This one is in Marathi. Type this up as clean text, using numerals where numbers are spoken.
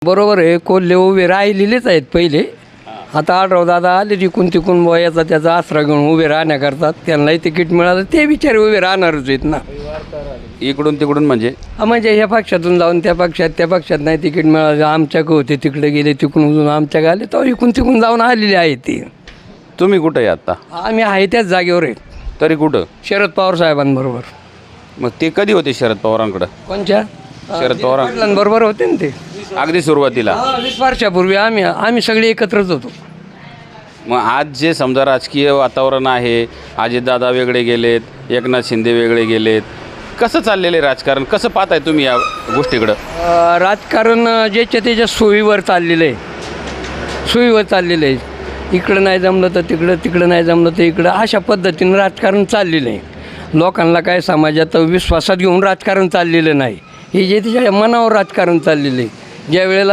बरोबर आहे, कोल्हे उभे राहिलेलेच आहेत पहिले. आता आढराव दादा आले तिकून तिकून याचा त्याचा आसरा घेऊन उभे राहण्याकरतात. त्यांनाही तिकीट मिळालं ते बिचारे उभे राहणारच आहेत ना. इकडून तिकडून म्हणजे म्हणजे ह्या पक्षातून जाऊन त्या पक्षात नाही तिकीट मिळालं. आमच्याक होते तिकडे गेले, तिकडून आमच्याकडे आले, तर इकून तिकून जाऊन आलेले आहेत ते. तुम्ही कुठे आहे आता? आम्ही आहे त्याच जागेवर आहे, तरी कुठं? शरद पवार साहेबांबरोबर. मग ते कधी होते शरद पवारांकडं? कोणच्या? शरद पवार पाटलांबरोबर होते ना ते. अगदी सुरुवातीला. 20 वर्षापूर्वी आम्ही सगळे एकत्रच होतो. मग आज जे समजा राजकीय वातावरण आहे, अजितदादा वेगळे गेलेत, एकनाथ शिंदे वेगळे गेलेत, कसं चाललेलं आहे राजकारण? कसं पाहताय तुम्ही या गोष्टीकडं? राजकारण ज्याच्या त्याच्या सोयीवर चाललेलं आहे, सोयीवर चाललेलं आहे. इकडं नाही जमलं तर तिकडं, तिकडं नाही जमलं तर इकडं, अशा पद्धतीनं राजकारण चाललेलं आहे. लोकांना काय समाजात विश्वासात घेऊन राजकारण चाललेलं नाही. हे जे त्याच्या मनावर राजकारण चाललेलं आहे. ज्या वेळेला